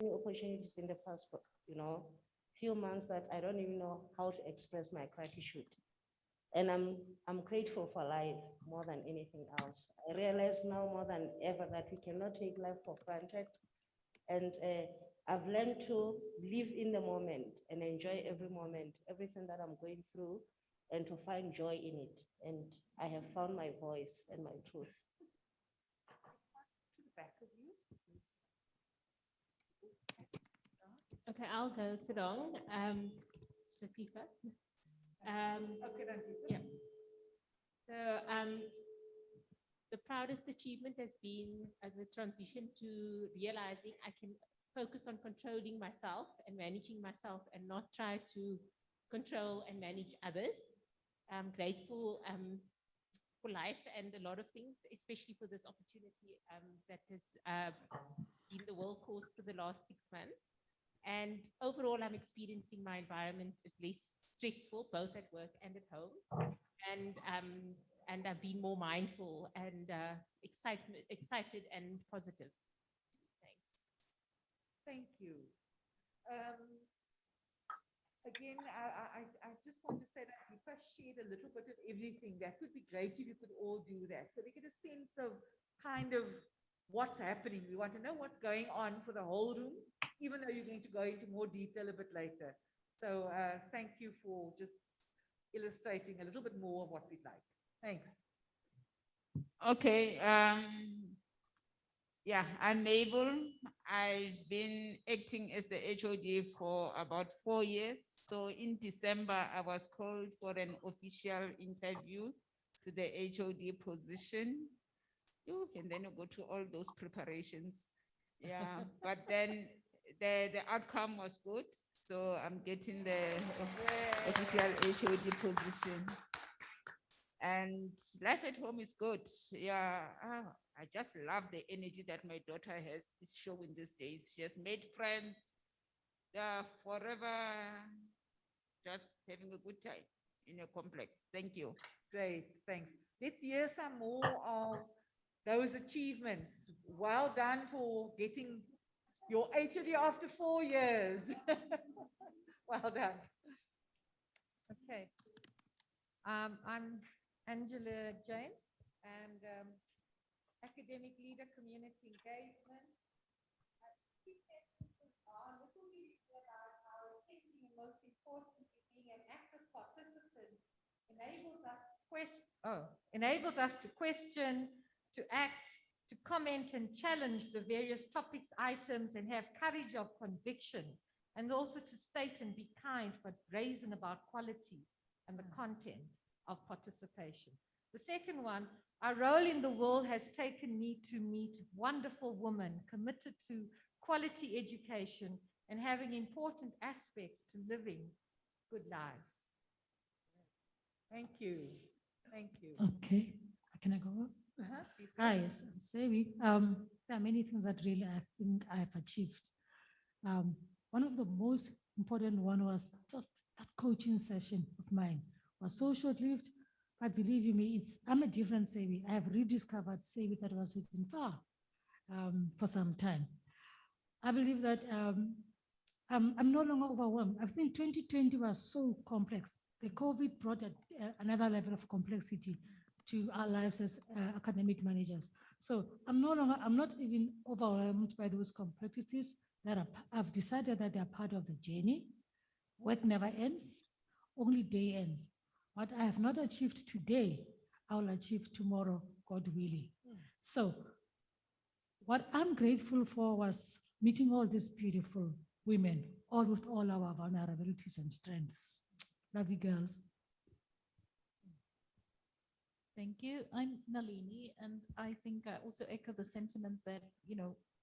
opportunities in the past, few months that I don't even know how to express my gratitude. And I'm grateful for life more than anything else. I realize now more than ever that we cannot take life for granted. And I've learned to live in the moment and enjoy every moment, everything that I'm going through, and to find joy in it. And I have found my voice and my truth. To the back of you, please. Okay, I'll go, Sidong. Latifa. Okay, then. Yeah. So the proudest achievement has been the transition to realizing I can focus on controlling myself and managing myself and not try to control and manage others. I'm grateful for life and a lot of things, especially for this opportunity that has been the world course for the last 6 months. And overall, I'm experiencing my environment is less stressful, both at work and at home. And I've been more mindful and excited and positive. Thanks. Thank you. Again, I just want to say that we first shared a little bit of everything. That would be great if you could all do that. So we get a sense of kind of what's happening. We want to know what's going on for the whole room, even though you're going to go into more detail a bit later. So thank you for just illustrating a little bit more of what we'd like. Thanks. Okay. Yeah, I'm Mabel. I've been acting as the HOD for about 4 years. So in December, I was called for an official interview to the HOD position. And then you go to all those preparations. Yeah, but then the outcome was good. So I'm getting the official HOD position. And life at home is good. Yeah, I just love the energy that my daughter is showing these days. She has made friends. They're forever just having a good time in a complex. Thank you. Great, thanks. Let's hear some more of those achievements. Well done for getting your HOD after 4 years. Well done. Okay. I'm Angela James, and academic leader, community engagement. Key messages are a little bit about how thinking, and most importantly, being an active participant enables us to question, to act, to comment and challenge the various topics, items, and have courage of conviction, and also to state and be kind but brazen about quality and the content of participation. The second one, our role in the world has taken me to meet wonderful women committed to quality education and having important aspects to living good lives. Thank you. Thank you. Okay, can I go on? Please go. Hi, yes, I'm Sevi. There are many things that really I think I've achieved. One of the most important one was just that coaching session of mine. Was so short-lived, but believe you me, I'm a different Sevi. I have rediscovered Sevi that was sitting far for some time. I believe that I'm no longer overwhelmed. I think 2020 was so complex. The COVID brought another level of complexity to our lives as academic managers. So I'm not even overwhelmed by those complexities that I've decided that they're part of the journey. Work never ends, only day ends. What I have not achieved today, I will achieve tomorrow, God willing. So what I'm grateful for was meeting all these beautiful women, all with all our vulnerabilities and strengths. Love you, girls. Thank you. I'm Nalini, and I think I also echo the sentiment that,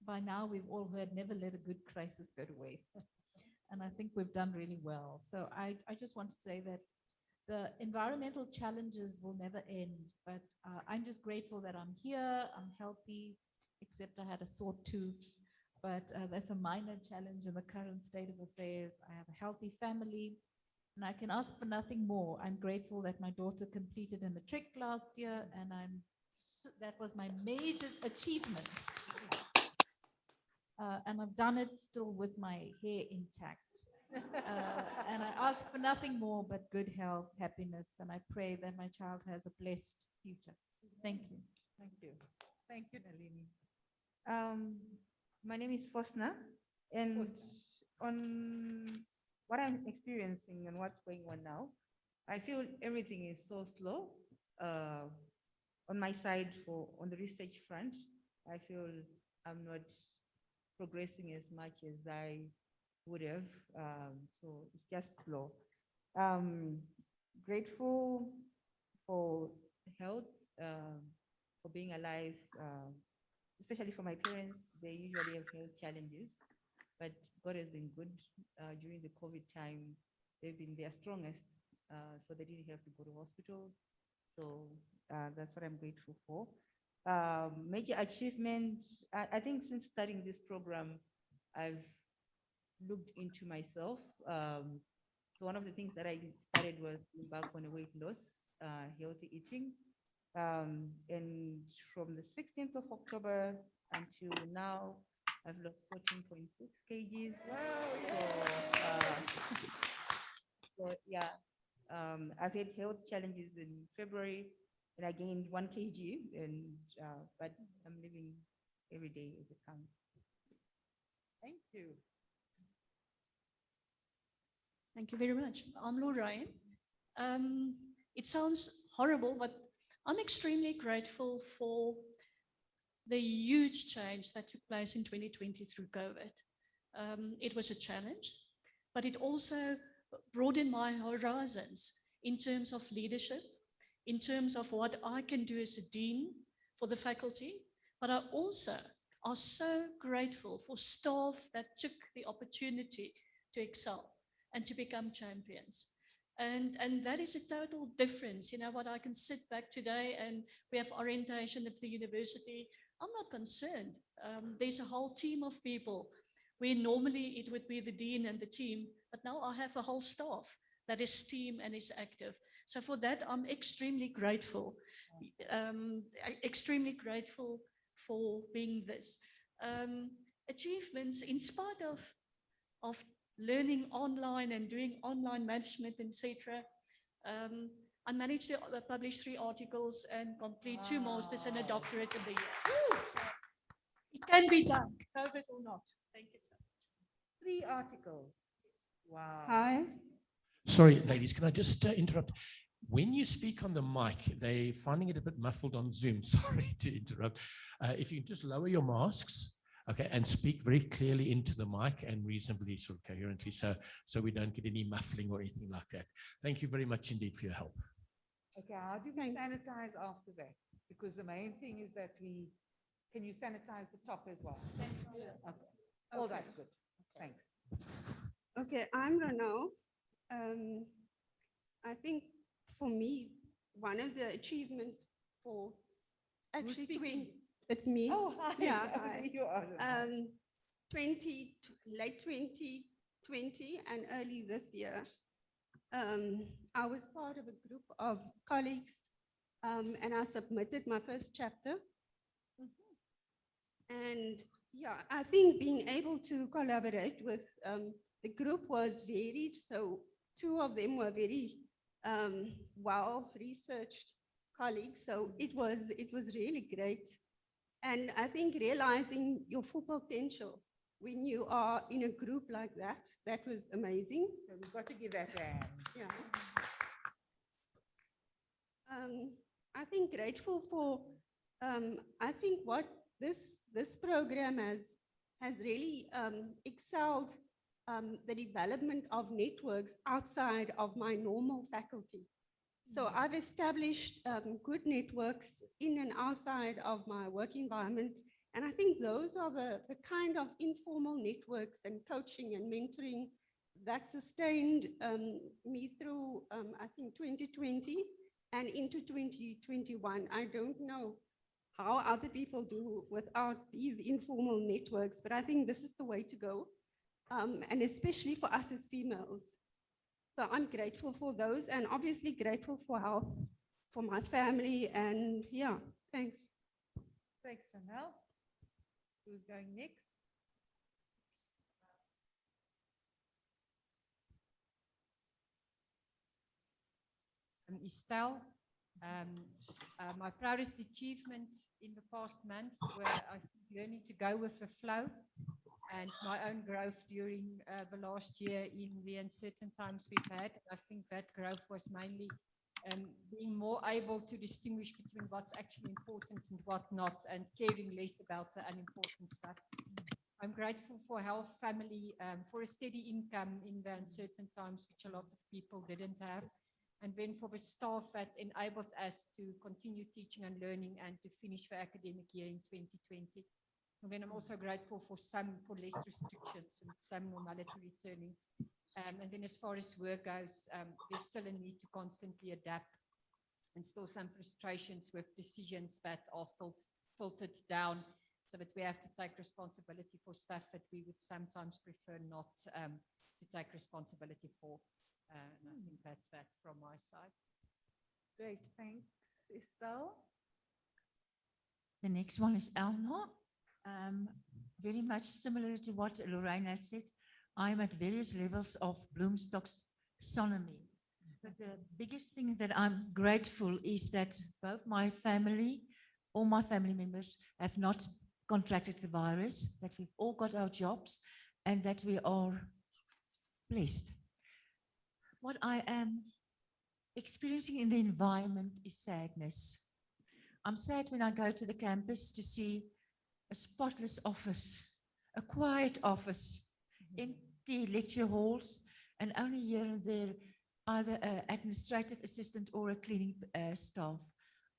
by now we've all heard never let a good crisis go to waste. And I think we've done really well. So I just want to say that the environmental challenges will never end, but I'm just grateful that I'm here, I'm healthy, except I had a sore tooth, but that's a minor challenge in the current state of affairs. I have a healthy family, and I can ask for nothing more. I'm grateful that my daughter completed a matric last year, and that was my major achievement. and I've done it still with my hair intact. And I ask for nothing more but good health, happiness, and I pray that my child has a blessed future. Thank you. Thank you. Thank you, Nalini. My name is Fosna, and on what I'm experiencing and what's going on now, I feel everything is so slow. On my side, on the research front, I feel I'm not progressing as much as I would have. So it's just slow. Grateful for health, for being alive, especially for my parents. They usually have health challenges, but God has been good during the COVID time. They've been their strongest, so they didn't have to go to hospitals. So that's what I'm grateful for. Major achievement, I think since starting this program, I've looked into myself. So one of the things that I started was back on a weight loss, healthy eating. And from the 16th of October until now, I've lost 14.6 kgs. So yeah, I've had health challenges in February, and I gained 1 kg, and but I'm living every day as it comes. Thank you. Thank you very much. I'm Lorraine. It sounds horrible, but I'm extremely grateful for the huge change that took place in 2020 through COVID. It was a challenge, but it also broadened my horizons in terms of leadership, in terms of what I can do as a dean for the faculty, but I also are so grateful for staff that took the opportunity to excel and to become champions. And that is a total difference. You know what, I can sit back today and we have orientation at the university. I'm not concerned. There's a whole team of people where normally it would be the dean and the team, but now I have a whole staff that is team and is active. So for that, I'm extremely grateful. Extremely grateful for being this. Achievements in spite of learning online and doing online management, etc. I managed to publish 3 articles and complete 2 masters and a doctorate in the year. So it can be done, COVID or not. Thank you so much. 3 articles. Wow. Hi. Sorry, ladies, can I just interrupt? When you speak on the mic, they're finding it a bit muffled on Zoom. Sorry to interrupt. If you can just lower your masks, okay, and speak very clearly into the mic and reasonably sort of coherently, so we don't get any muffling or anything like that. Thank you very much indeed for your help. Okay, how do we sanitize after that? Because the main thing is that can you sanitize the top as well? Okay. All right, good. Thanks. Okay, I'm Renaud. I think for me, one of the achievements for actually it's me. Oh, hi. Yeah, hi. You are. Late 2020 and early this year, I was part of a group of colleagues, and I submitted my first chapter. And yeah, I think being able to collaborate with the group was varied. So 2 of them were very well-researched colleagues. So it was really great. And I think realizing your full potential when you are in a group like that was amazing. So we've got to give that a hand. Yeah. I think grateful for, I think what this program has really excelled the development of networks outside of my normal faculty. So I've established good networks in and outside of my work environment. And I think those are the kind of informal networks and coaching and mentoring that sustained me through, I think, 2020 and into 2021. I don't know how other people do without these informal networks, but I think this is the way to go. And especially for us as females. So I'm grateful for those and obviously grateful for health, for my family, and yeah, thanks. Thanks, Chanel. Who's going next? I'm Estelle. My proudest achievement in the past months were I think learning to go with the flow and my own growth during the last year in the uncertain times we've had. I think that growth was mainly being more able to distinguish between what's actually important and what not, and caring less about the unimportant stuff. I'm grateful for health, family, for a steady income in the uncertain times, which a lot of people didn't have. And then for the staff that enabled us to continue teaching and learning and to finish the academic year in 2020. And then I'm also grateful for less restrictions and some normality returning. And then as far as work goes, there's still a need to constantly adapt and still some frustrations with decisions that are filtered down so that we have to take responsibility for stuff that we would sometimes prefer not to take responsibility for. And I think that's that from my side. Great, thanks, Estelle. The next one is Elna. Very much similar to what Lorraine has said. I'm at various levels of Bloomstock's taxonomy. But the biggest thing that I'm grateful is that both my family, all my family members have not contracted the virus, that we've all got our jobs and that we are blessed. What I am experiencing in the environment is sadness. I'm sad when I go to the campus to see a spotless office, a quiet office, empty lecture halls, and only here and there either an administrative assistant or a cleaning staff.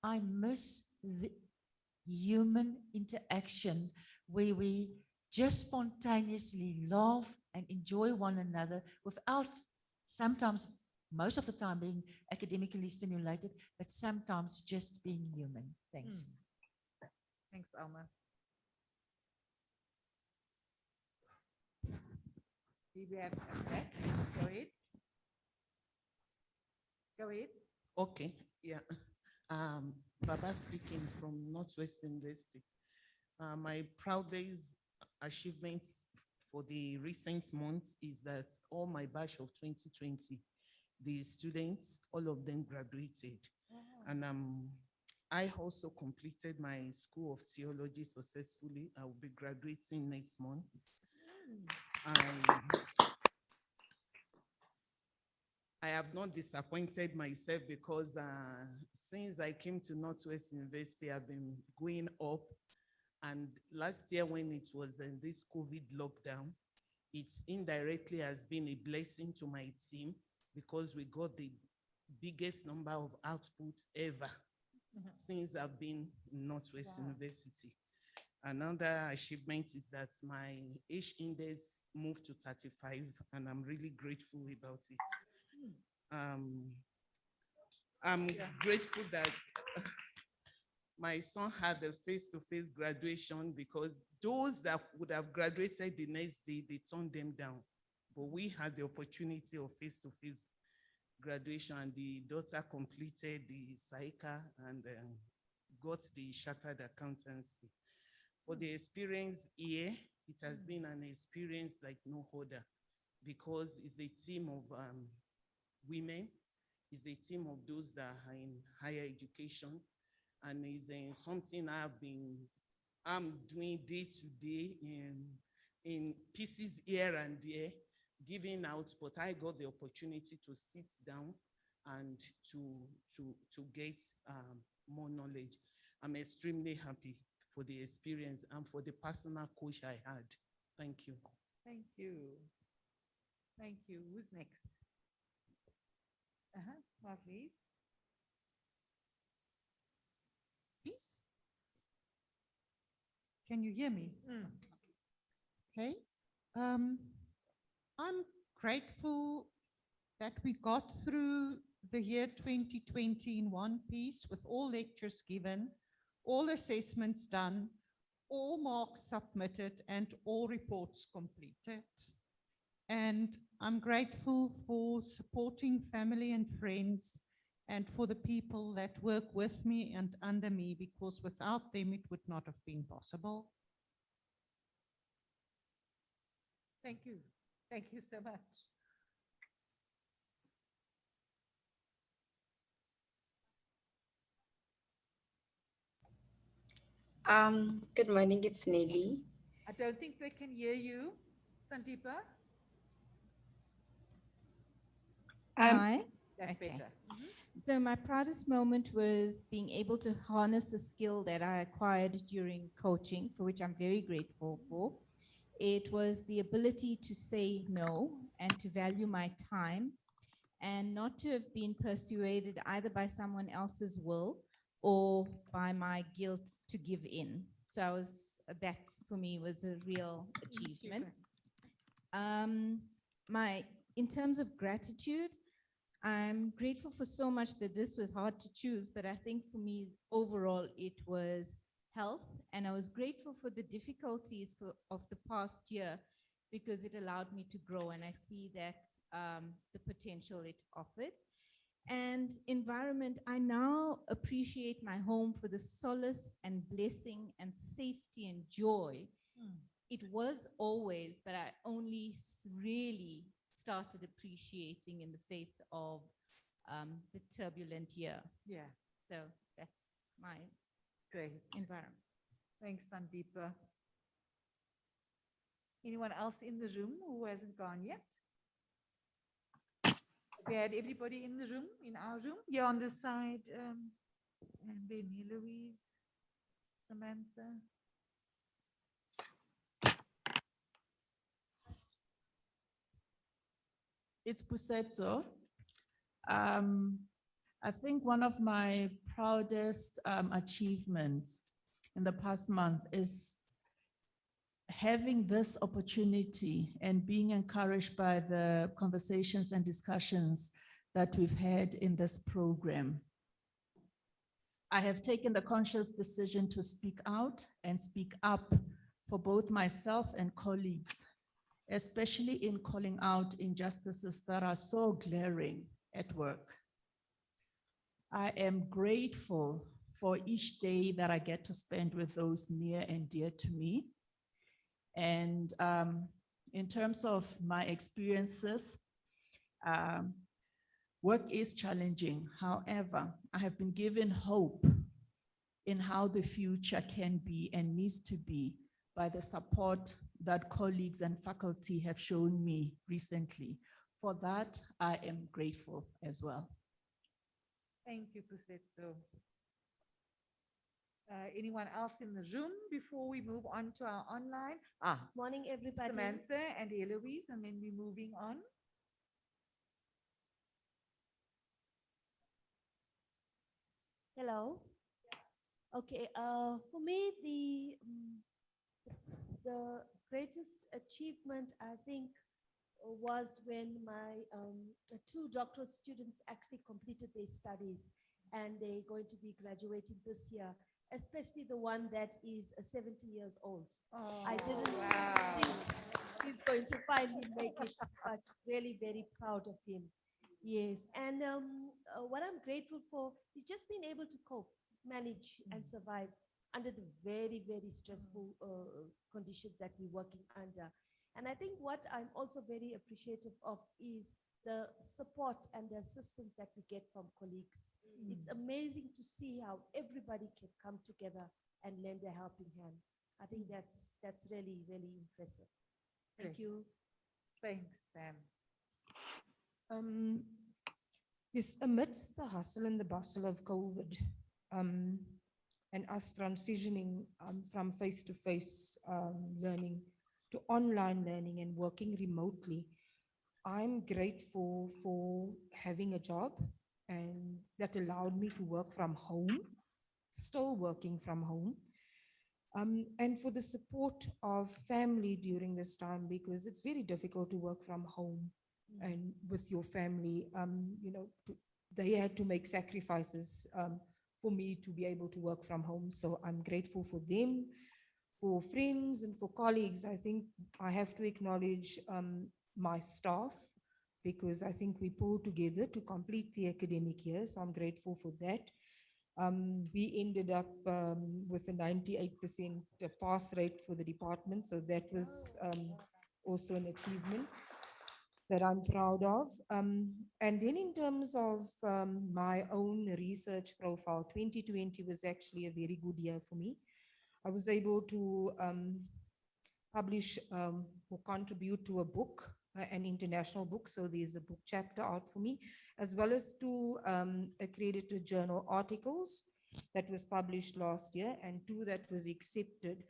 I miss the human interaction where we just spontaneously laugh and enjoy one another without sometimes, most of the time, being academically stimulated, but sometimes just being human. Thanks. Thanks, Alma. Do we have that? Go ahead. Go ahead. Okay, yeah. Baba speaking from Northwest University. My proudest achievements for the recent months is that all my batch of 2020, the students, all of them graduated. And I also completed my School of Theology successfully. I will be graduating next month. I have not disappointed myself because since I came to Northwest University, I've been going up. And last year when it was in this COVID lockdown, it indirectly has been a blessing to my team because we got the biggest number of outputs ever since I've been in Northwest University. Another achievement is that my age index moved to 35, and I'm really grateful about it. I'm grateful that my son had a face-to-face graduation because those that would have graduated the next day, they turned them down. But we had the opportunity of face-to-face graduation, and the daughter completed the SAICA and got the chartered accountancy. For the experience here, it has been an experience like no other because it's a team of women, it's a team of those that are in higher education, and it's something I'm doing day to day in pieces here and there, giving out, but I got the opportunity to sit down and to get more knowledge. I'm extremely happy for the experience and for the personal coach I had. Thank you. Thank you. Thank you. Who's next? Please. Please? Can you hear me? Okay. I'm grateful that we got through the year 2020 in one piece with all lectures given, all assessments done, all marks submitted, and all reports completed. And I'm grateful for supporting family and friends and for the people that work with me and under me, because without them, it would not have been possible. Thank you. Thank you so much. Good morning, it's Nelly. I don't think they can hear you, Sandeepa. Hi. That's Okay. better. So my proudest moment was being able to harness a skill that I acquired during coaching, for which I'm very grateful for. It was the ability to say no and to value my time and not to have been persuaded either by someone else's will or by my guilt to give in. So that for me was a real achievement. In terms of gratitude, I'm grateful for so much that this was hard to choose, but I think for me, overall, it was health. And I was grateful for the difficulties of the past year because it allowed me to grow, and I see that the potential it offered. And environment, I now appreciate my home for the solace and blessing and safety and joy. It was always, but I only really started appreciating in the face of the turbulent year. Yeah. So that's my Great. environment. Thanks, Sandeepa. Anyone else in the room who hasn't gone yet? We had everybody in the room, in our room, here on this side, and then Louise, Samantha. It's Pusetso. I think one of my proudest achievements in the past month is having this opportunity and being encouraged by the conversations and discussions that we've had in this program. I have taken the conscious decision to speak out and speak up for both myself and colleagues, especially in calling out injustices that are so glaring at work. I am grateful for each day that I get to spend with those near and dear to me. And in terms of my experiences, work is challenging. However, I have been given hope in how the future can be and needs to be by the support that colleagues and faculty have shown me recently. For that, I am grateful as well. Thank you, Pusetso. Anyone else in the room before we move on to our online? Morning, everybody. Samantha and Eloise, and then we're moving on. Hello. Okay. For me, the greatest achievement, I think, was when my two doctoral students actually completed their studies, and they're going to be graduating this year, especially the one that is 70 years old. I didn't think he's going to finally make it, but really very proud of him. Yes, and what I'm grateful for is just being able to cope, manage, and survive under the very, very stressful conditions that we're working under. And I think what I'm also very appreciative of is the support and the assistance that we get from colleagues. It's amazing to see how everybody can come together and lend a helping hand. I think that's really, really impressive. Thank you. Thanks, Sam. Yes, amidst the hustle and the bustle of COVID, and us transitioning from face-to-face learning to online learning and working remotely, I'm grateful for having a job and that allowed me to work from home, still working from home, and for the support of family during this time, because it's very difficult to work from home and with your family. They had to make sacrifices for me to be able to work from home. So I'm grateful for them, for friends and for colleagues. I think I have to acknowledge my staff, because I think we pulled together to complete the academic year. So I'm grateful for that. We ended up with a 98% pass rate for the department. So that was also an achievement that I'm proud of. And then in terms of my own research profile, 2020 was actually a very good year for me. I was able to publish or contribute to a book, an international book. So there's a book chapter out for me, as well as two accredited journal articles that was published last year and two that was accepted.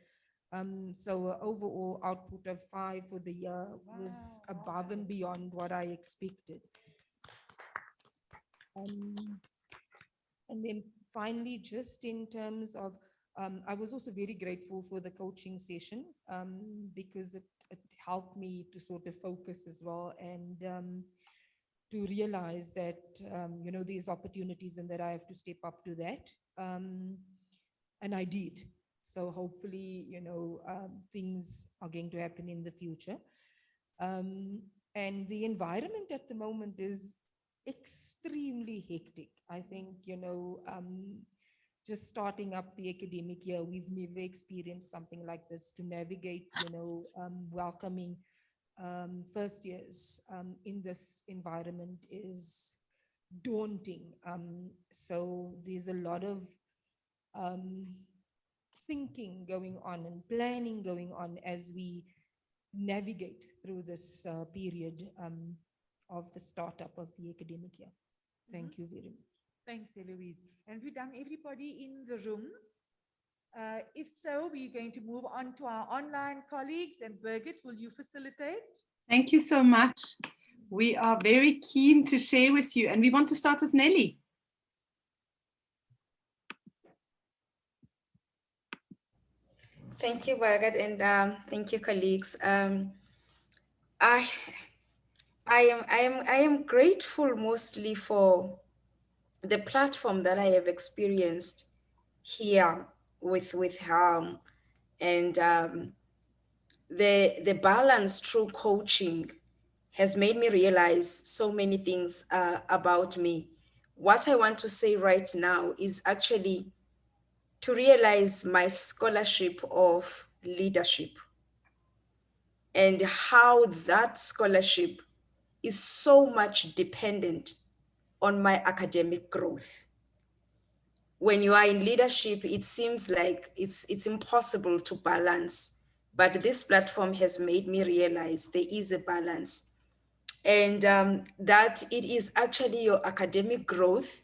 So overall output of 5 for the year was above and beyond what I expected. And then finally, just in terms of, I was also very grateful for the coaching session because it helped me to sort of focus as well and to realize that, you know, there's opportunities and that I have to step up to that. And I did. So hopefully, you know, things are going to happen in the future. And the environment at the moment is extremely hectic. I think, you know, just starting up the academic year, we've never experienced something like this to navigate, you know, welcoming first years in this environment is daunting. So there's a lot of thinking going on and planning going on as we navigate through this period of the startup of the academic year. Thank you very much. Thanks, Eloise. And have you done everybody in the room? If so, we're going to move on to our online colleagues. And Birgit, will you facilitate? Thank you so much. We are very keen to share with you, and we want to start with Nelly. Thank you, Birgit, and thank you, colleagues. I am grateful mostly for the platform that I have experienced here with Harm, and the balance through coaching has made me realize so many things about me. What I want to say right now is actually to realize my scholarship of leadership and how that scholarship is so much dependent on my academic growth. When you are in leadership, it seems like it's impossible to balance, but this platform has made me realize there is a balance, and that it is actually your academic growth,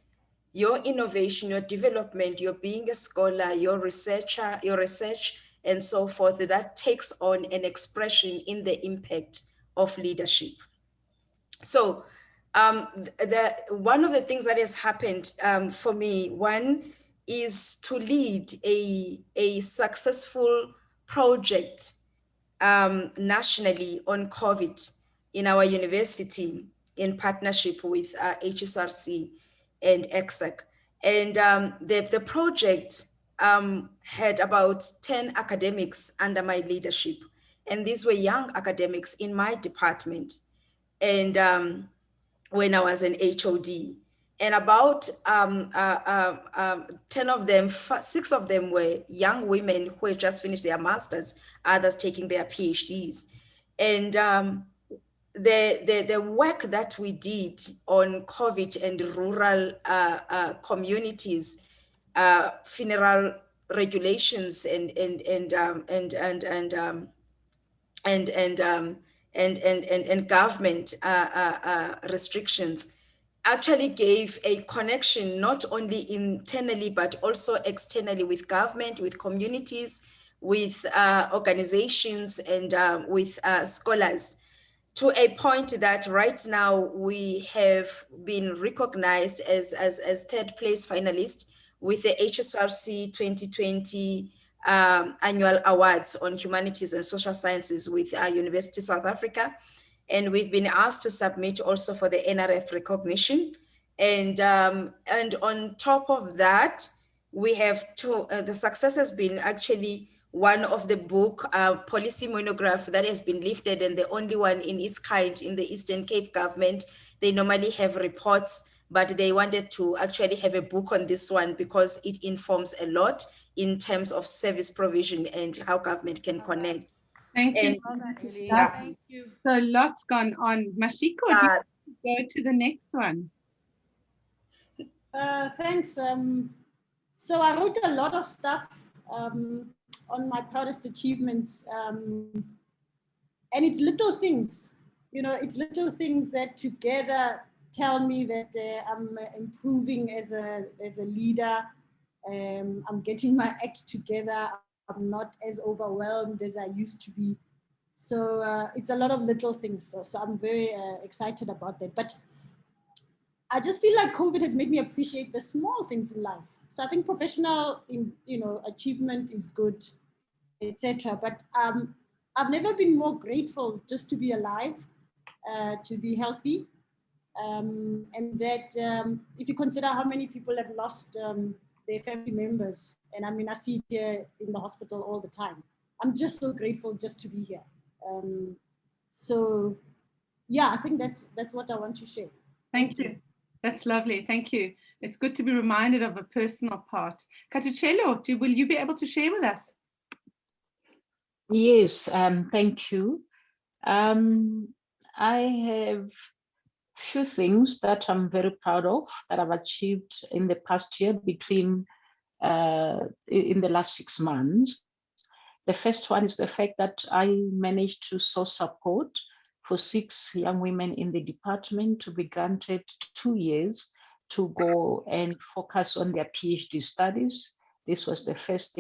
your innovation, your development, your being a scholar, your researcher, your research, and so forth, that takes on an expression in the impact of leadership. So one of the things that has happened for me, one is to lead a successful project nationally on COVID in our university in partnership with HSRC and EXAC. And the project had about 10 academics under my leadership. And these were young academics in my department. And when I was an HOD, and about 10 of them, 6 of them were young women who had just finished their masters, others taking their PhDs. And the work that we did on COVID and rural communities, funeral regulations and government restrictions actually gave a connection not only internally but also externally with government, with communities, with organizations, and with scholars, to a point that right now we have been recognized as third place finalist with the HSRC 2020 annual awards on humanities and social sciences with University South Africa. And we've been asked to submit also for the NRF recognition. And on top of that, we have the success has been actually one of the book policy monograph that has been lifted, and the only one in its kind in the Eastern Cape government. They normally have reports, but they wanted to actually have a book on this one because it informs a lot in terms of service provision and how government can connect. Thank you. Thank you. So lots gone on. Mashiko, do you go to the next one? Thanks. So I wrote a lot of stuff on my proudest achievements, and it's little things, it's little things that together tell me that I'm improving as a leader. I'm getting my act together. I'm not as overwhelmed as I used to be. So it's a lot of little things. So I'm very excited about that. But I just feel like COVID has made me appreciate the small things in life. So I think professional, achievement is good, etc. But I've never been more grateful just to be alive, to be healthy, and that if you consider how many people have lost their family members, and I mean, I see it here in the hospital all the time. I'm just so grateful just to be here. So yeah, I think that's what I want to share. Thank you. That's lovely. Thank you. It's good to be reminded of a personal part. Katuchelo, will you be able to share with us? Yes, thank you. I have few things that I'm very proud of that I've achieved in the past year in the last 6 months. The first one is the fact that I managed to source support for 6 young women in the department to be granted 2 years to go and focus on their PhD studies. This was the first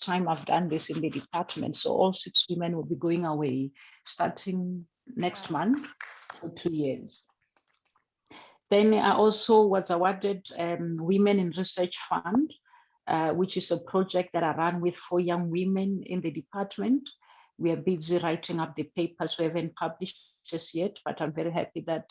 time I've done this in the department. So all 6 women will be going away starting next month for 2 years. Then I also was awarded Women in Research Fund, which is a project that I run with 4 young women in the department. We are busy writing up the papers. We haven't published just yet, but I'm very happy that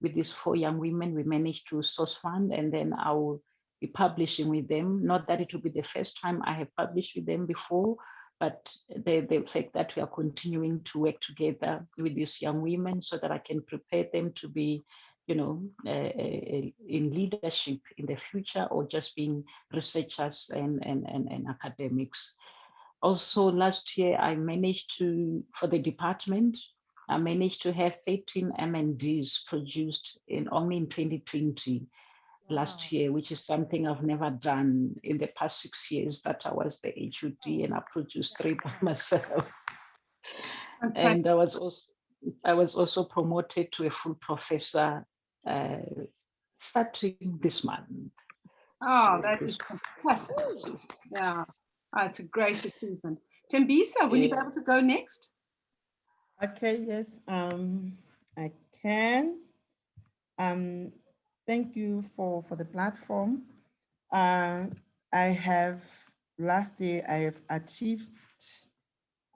with these 4 young women, we managed to source fund, and then I will be publishing with them. Not that it will be the first time I have published with them before, but the fact that we are continuing to work together with these young women so that I can prepare them to be, in leadership in the future, or just being researchers and academics. Also, last year, I managed to, for the department, I managed to have 13 MNDs produced only in 2020, last year, which is something I've never done in the past 6 years that I was the HOD, and I produced 3 by myself. And I was also promoted to a full professor starting this month. Oh, that is fantastic. Yeah, it's a great achievement. Tembisa, will you be able to go next? Okay, yes, I can. Thank you for the platform. Last year I have achieved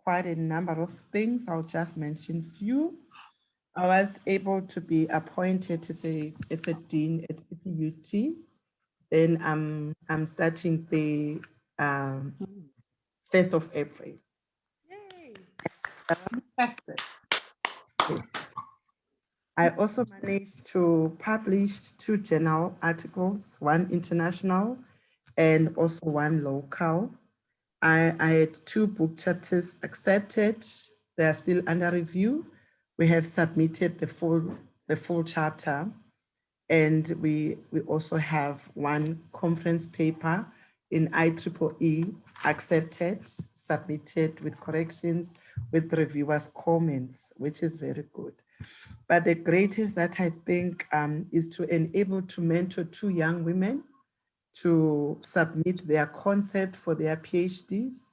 quite a number of things. I'll just mention few. I was able to be appointed as a dean at CPUT. Then I'm starting the 1st of April. Yay! Fantastic. Yes. I also managed to publish 2 journal articles, 1 international and also 1 local. I had 2 book chapters accepted. They are still under review. We have submitted the full chapter, and we also have 1 conference paper in IEEE accepted, submitted with corrections, with reviewers' comments, which is very good. But the greatest that I think is to enable to mentor 2 young women to submit their concept for their PhDs,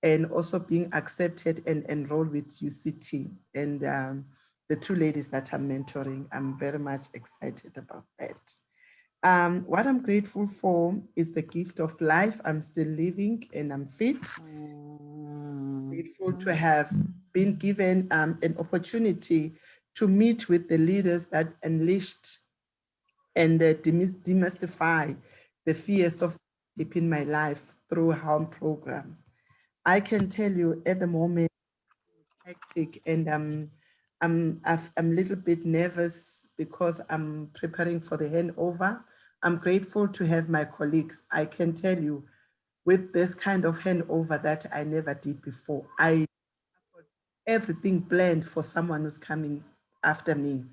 and also being accepted and enrolled with UCT. And the 2 ladies that I'm mentoring, I'm very much excited about that. What I'm grateful for is the gift of life. I'm still living and I'm fit. Grateful to have been given an opportunity to meet with the leaders that unleashed and demystify the fears of in my life through HALM program. I can tell you at the moment, hectic, and I'm a little bit nervous because I'm preparing for the handover. I'm grateful to have my colleagues. I can tell you, with this kind of handover that I never did before, I got everything planned for someone who's coming after me,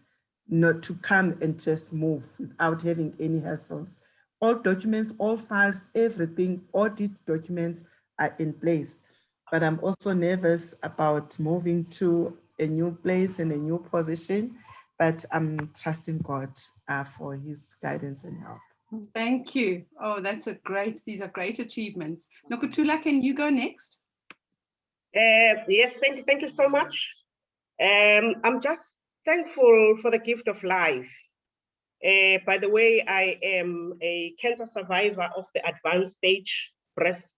not to come and just move without having any hassles. All documents, all files, everything, audit documents are in place. but I'm also nervous about moving to a new place and a new position, but I'm trusting God for his guidance and help. Thank you. Oh, these are great achievements. Nokuthula, can you go next? Yes, thank you so much. I'm just thankful for the gift of life. By the way, I am a cancer survivor of the advanced stage breast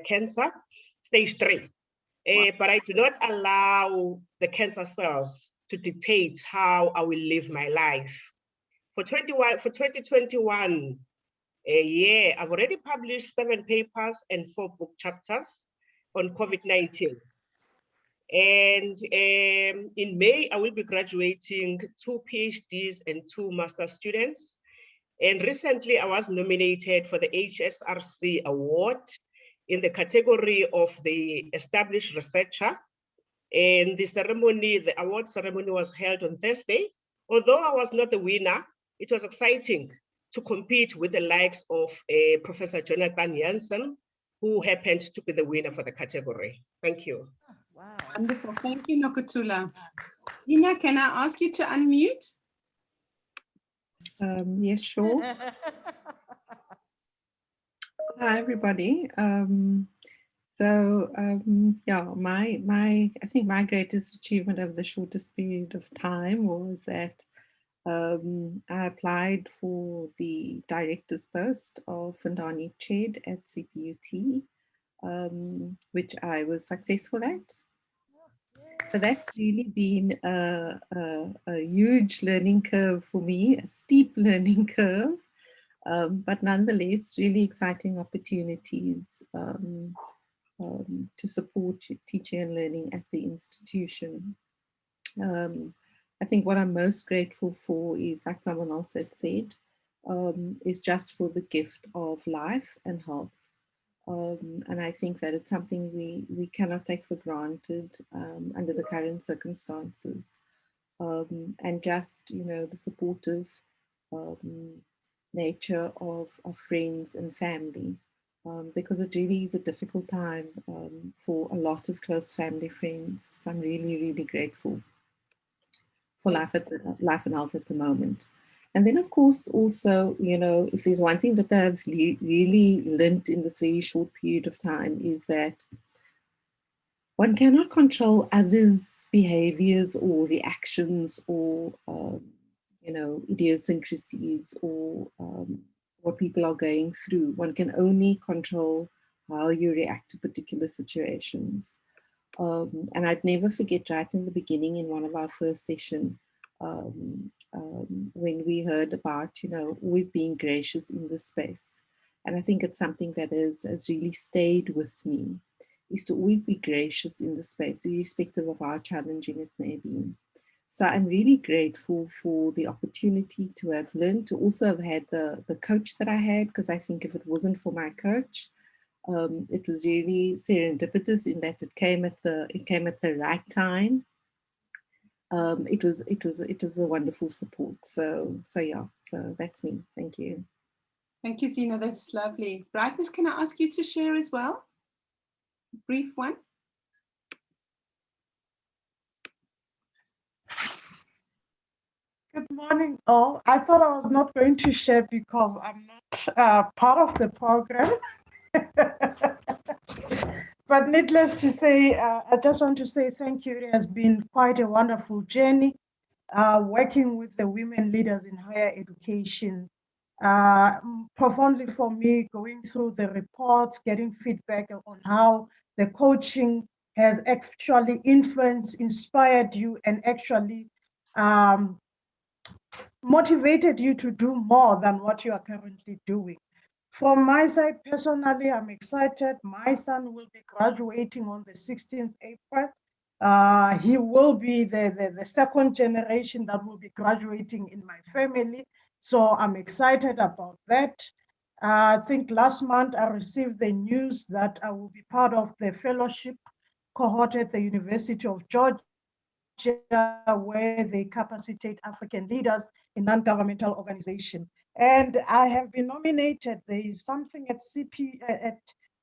cancer, stage 3. But I do not allow the cancer cells to dictate how I will live my life. For 2021, I've already published 7 papers and 4 book chapters on COVID-19. And in May, I will be graduating 2 PhDs and 2 master students. And recently, I was nominated for the HSRC Award in the category of the Established Researcher. And the award ceremony was held on Thursday. Although I was not the winner, it was exciting to compete with the likes of Professor Jonathan Jansen, who happened to be the winner for the category. Thank you. Wow. Wonderful. Thank you, Nokuthula. Ina, can I ask you to unmute? Yes, sure. Hi, everybody. I think my greatest achievement over the shortest period of time was that I applied for the director's post of Fundani Ched at CPUT, which I was successful at. So that's really been a huge learning curve for me, a steep learning curve, but nonetheless, really exciting opportunities to support teaching and learning at the institution. I think what I'm most grateful for is, like someone else had said, is just for the gift of life and health. And I think that it's something we cannot take for granted under the current circumstances. And just, the supportive nature of friends and family, because it really is a difficult time for a lot of close family friends. So I'm really, really grateful for life and health at the moment. And then, of course, also, if there's one thing that I've really learned in this very short period of time is that one cannot control others' behaviors or reactions or, idiosyncrasies or what people are going through. One can only control how you react to particular situations. And I'd never forget right in the beginning in one of our first session, when we heard about, always being gracious in this space. And I think it's something that has really stayed with me, is to always be gracious in the space, irrespective of how challenging it may be. So I'm really grateful for the opportunity to have learned, to also have had the coach that I had, because I think if it wasn't for my coach, it was really serendipitous in that it came at the right time. It was a wonderful support. So that's me. Thank you. Thank you, Zina. That's lovely. Brightness, can I ask you to share as well? A brief one. Good morning, all. I thought I was not going to share because I'm not part of the program. But needless to say, I just want to say thank you. It has been quite a wonderful journey working with the women leaders in higher education. Profoundly for me, going through the reports, getting feedback on how the coaching has actually influenced, inspired you, and actually motivated you to do more than what you are currently doing. From my side, personally, I'm excited. My son will be graduating on the 16th April. He will be the second generation that will be graduating in my family. So I'm excited about that. I think last month I received the news that I will be part of the fellowship cohort at the University of Georgia, where they capacitate African leaders in non-governmental organizations. And I have been nominated. There is something at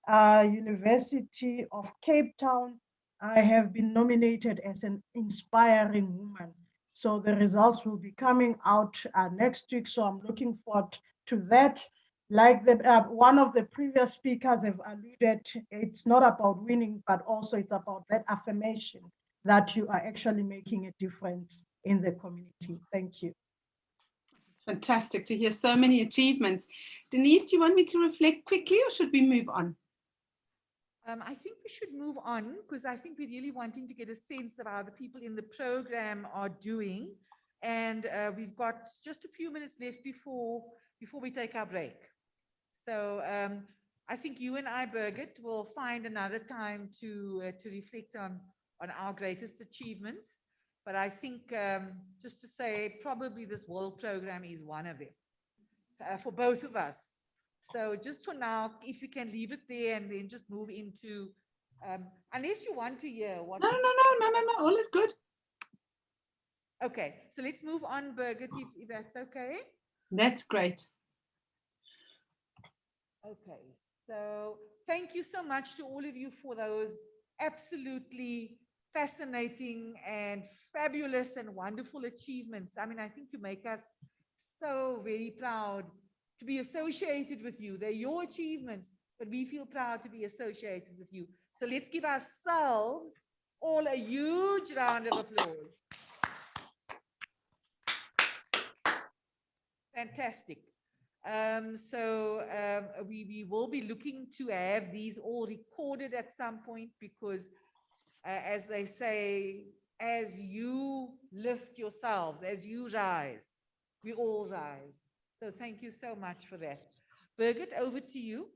University of Cape Town, I have been nominated as an inspiring woman. So the results will be coming out next week. So I'm looking forward to that. Like one of the previous speakers have alluded, it's not about winning, but also it's about that affirmation that you are actually making a difference in the community. Thank you. It's fantastic to hear so many achievements. Denise, do you want me to reflect quickly or should we move on? I think we should move on because I think we're really wanting to get a sense of how the people in the program are doing. And we've got just a few minutes left before we take our break. So I think you and I, Birgit, will find another time to reflect on our greatest achievements. But I think just to say, probably this world program is one of them for both of us. So just for now, if you can leave it there and then just move into, unless you want to hear what. No, all is good. Okay, so let's move on, Birgit, if that's okay. That's great. Okay, so thank you so much to all of you for those absolutely fascinating and fabulous and wonderful achievements. I mean, I think you make us so very proud to be associated with you. They're your achievements, but we feel proud to be associated with you. So let's give ourselves all a huge round of applause. Fantastic. We will be looking to have these all recorded at some point because as they say, as you lift yourselves, as you rise, we all rise. So thank you so much for that. Birgit, over to you.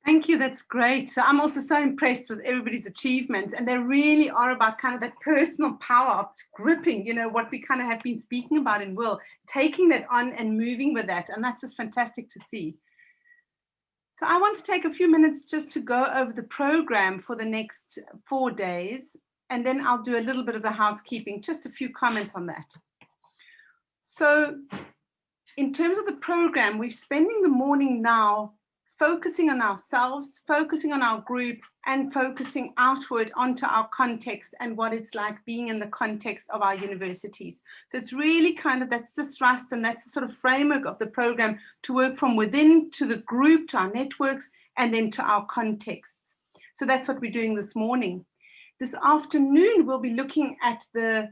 Thank you, that's great. So I'm also so impressed with everybody's achievements, and they really are about kind of that personal power of gripping, you know, what we kind of have been speaking about in Will, taking that on and moving with that. And that's just fantastic to see. So I want to take a few minutes just to go over the program for the next 4 days, and then I'll do a little bit of the housekeeping, just a few comments on that. So in terms of the program, we're spending the morning now focusing on ourselves, focusing on our group, and focusing outward onto our context and what it's like being in the context of our universities. So it's really kind of that's the thrust and that's the sort of framework of the program to work from within to the group, to our networks, and then to our contexts. So that's what we're doing this morning. This afternoon, we'll be looking at the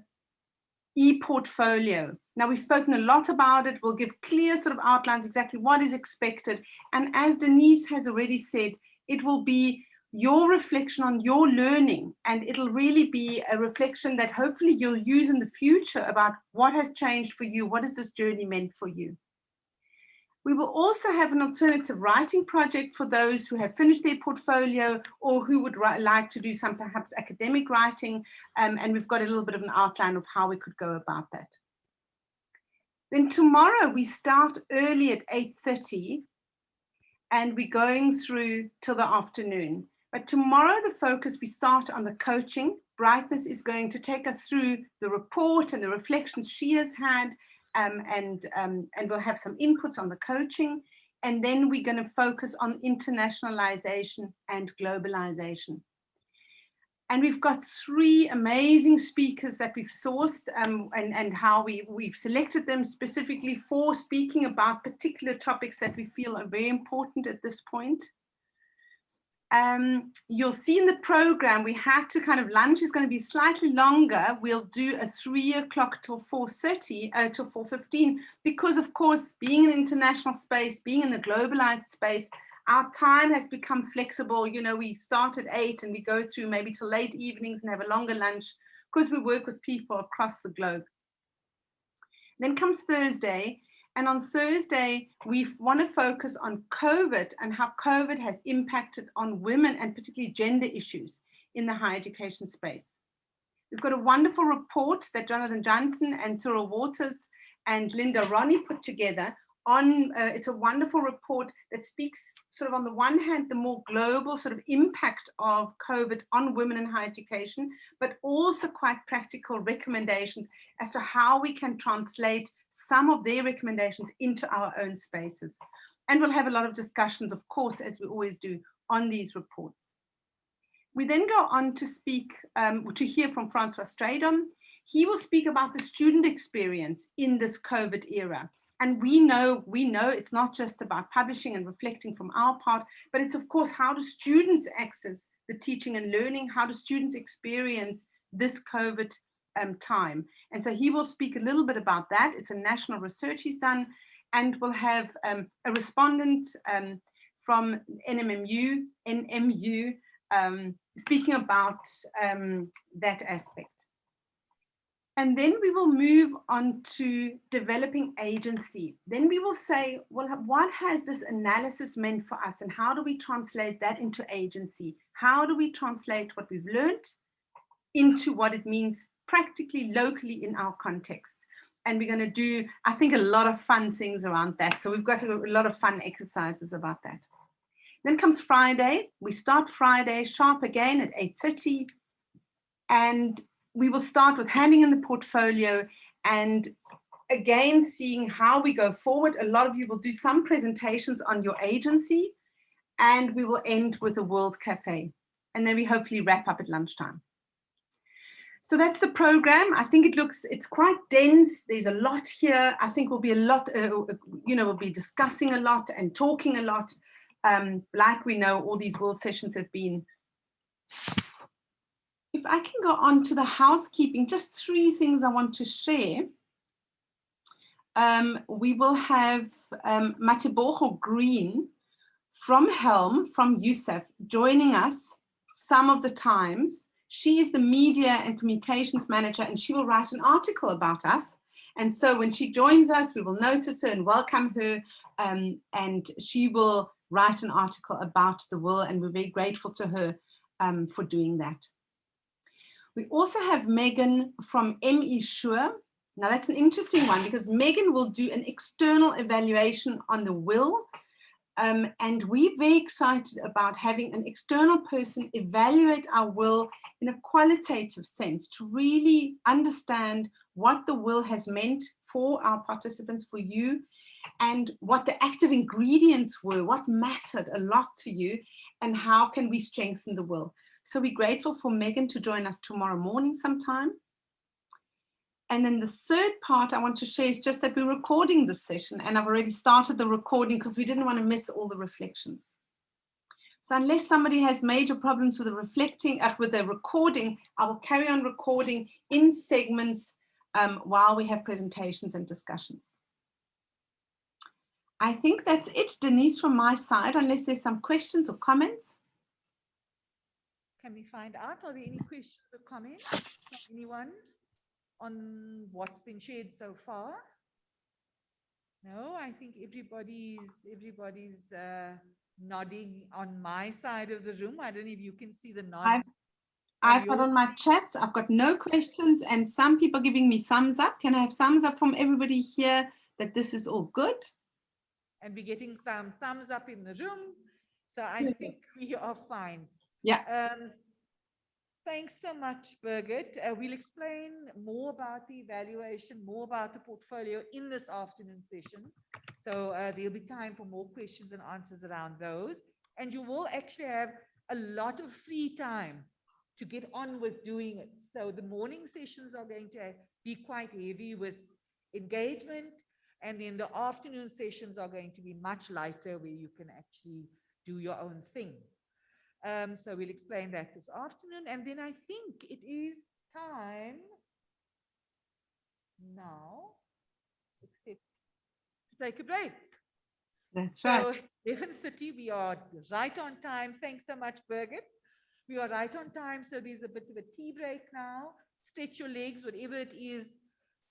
e-portfolio. Now, we've spoken a lot about it. We'll give clear sort of outlines exactly what is expected. And as Denise has already said, it will be your reflection on your learning, and it'll really be a reflection that hopefully you'll use in the future about what has changed for you, what has this journey meant for you. We will also have an alternative writing project for those who have finished their portfolio or who would like to do some perhaps academic writing, and we've got a little bit of an outline of how we could go about that. Then tomorrow we start early at 8:30 and we're going through till the afternoon. But tomorrow the focus, we start on the coaching. Brightness is going to take us through the report and the reflections she has had, and we'll have some inputs on the coaching. And then we're going to focus on internationalization and globalization. And we've got 3 amazing speakers that we've sourced, and how we've selected them specifically for speaking about particular topics that we feel are very important at this point. You'll see in the program, we had to kind of, lunch is going to be slightly longer. We'll do a 3 o'clock till 4:30, till 4:15, because of course, being in an international space, being in a globalized space, our time has become flexible. You know, we start at 8 and we go through maybe till late evenings and have a longer lunch because we work with people across the globe. Then comes Thursday. And on Thursday, we want to focus on COVID and how COVID has impacted on women and particularly gender issues in the higher education space. We've got a wonderful report that Jonathan Johnson and Cyril Waters and Linda Ronnie put together on, it's a wonderful report that speaks sort of on the one hand, the more global sort of impact of COVID on women in higher education, but also quite practical recommendations as to how we can translate some of their recommendations into our own spaces. And we'll have a lot of discussions, of course, as we always do, on these reports. We then go on to speak, to hear from Francois Stradom. He will speak about the student experience in this COVID era. And we know it's not just about publishing and reflecting from our part, but it's of course, how do students access the teaching and learning? How do students experience this COVID time? And so he will speak a little bit about that. It's a national research he's done, and we'll have a respondent from NMU speaking about that aspect. And then we will move on to developing agency. Then we will say, well, what has this analysis meant for us, and how do we translate that into agency? How do we translate what we've learned into what it means practically, locally in our context? And we're going to do, I think, a lot of fun things around that. So we've got a lot of fun exercises about that. Then comes Friday. We start Friday sharp again at 8:30. And we will start with handing in the portfolio and again, seeing how we go forward. A lot of you will do some presentations on your agency, and we will end with a World Cafe. And then we hopefully wrap up at lunchtime. So that's the program. I think it's quite dense. There's a lot here. I think we'll be a lot, we'll be discussing a lot and talking a lot. Like we know, all these world sessions have been. If I can go on to the housekeeping, just 3 things I want to share. We will have Matebogo Green from Helm, from USAF, joining us some of the times. She is the media and communications manager, and she will write an article about us. And so when she joins us, we will notice her and welcome her, and she will write an article about the will, and we're very grateful to her for doing that. We also have Megan from ME Sure. Now that's an interesting one, because Megan will do an external evaluation on the will. And we're very excited about having an external person evaluate our will in a qualitative sense, to really understand what the will has meant for our participants, for you, and what the active ingredients were, what mattered a lot to you, and how can we strengthen the will. So we're grateful for Megan to join us tomorrow morning sometime. And then the third part I want to share is just that we're recording this session, and I've already started the recording because we didn't want to miss all the reflections. So unless somebody has major problems with the recording, I will carry on recording in segments while we have presentations and discussions. I think that's it, Denise, from my side, unless there's some questions or comments. Can we find out, are there any questions or comments from anyone on what's been shared so far? No, I think everybody's nodding on my side of the room. I don't know if you can see the nods. I've got on my chats, I've got no questions, and some people giving me thumbs up. Can I have thumbs up from everybody here that this is all good? And we're getting some thumbs up in the room. So I think we are fine. Yeah. Thanks so much, Birgit. We'll explain more about the evaluation, more about the portfolio in this afternoon session. So there'll be time for more questions and answers around those. And you will actually have a lot of free time to get on with doing it. So the morning sessions are going to be quite heavy with engagement. And then the afternoon sessions are going to be much lighter, where you can actually do your own thing. So we'll explain that this afternoon. And then I think it is time now, except to take a break. That's right. So it's 11:30, we are right on time. Thanks so much, Birgit. We are right on time. So there's a bit of a tea break now. Stretch your legs, whatever it is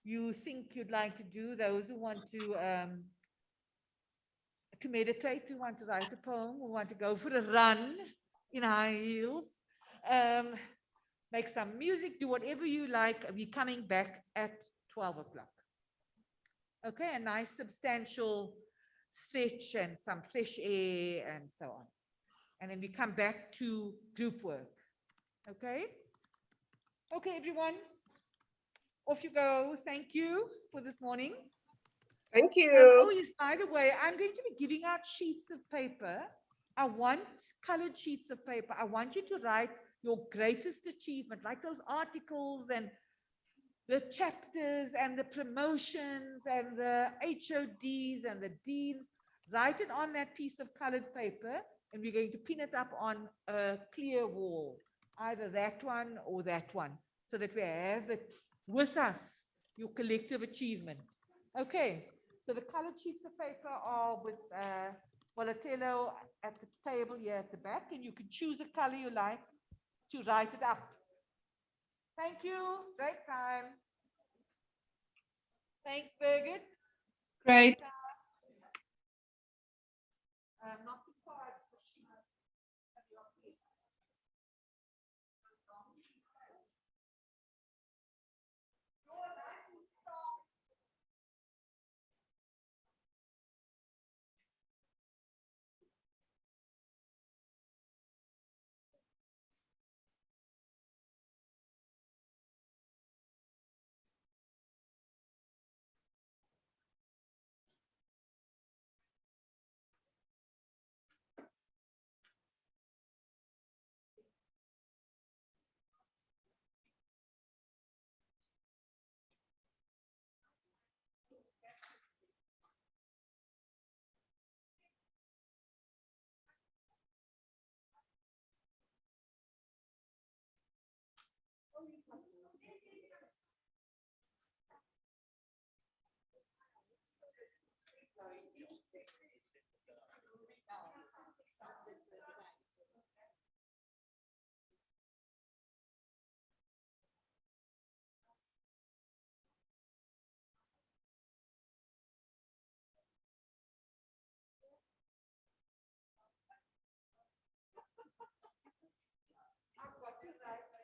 you think you'd like to do. Those who want to meditate, who want to write a poem, who want to go for a run in high heels, make some music, do whatever you like. We're coming back at 12 o'clock. Okay, a nice substantial stretch and some fresh air and so on. And then we come back to group work. Okay? Okay, everyone. Off you go. Thank you for this morning. Thank you. Oh, yes, by the way, I'm going to be giving out sheets of paper I want colored sheets of paper. I want you to write your greatest achievement, like those articles and the chapters and the promotions and the HODs and the deans. Write it on that piece of colored paper, and we're going to pin it up on a clear wall, either that one or that one, so that we have it with us, your collective achievement. Okay, so the colored sheets of paper are with Bolatello at the table here at the back, and you can choose a color you like to write it up. Thank you. Great time. Thanks, Birgit. Great. Not the cards, the sheets. I've got to write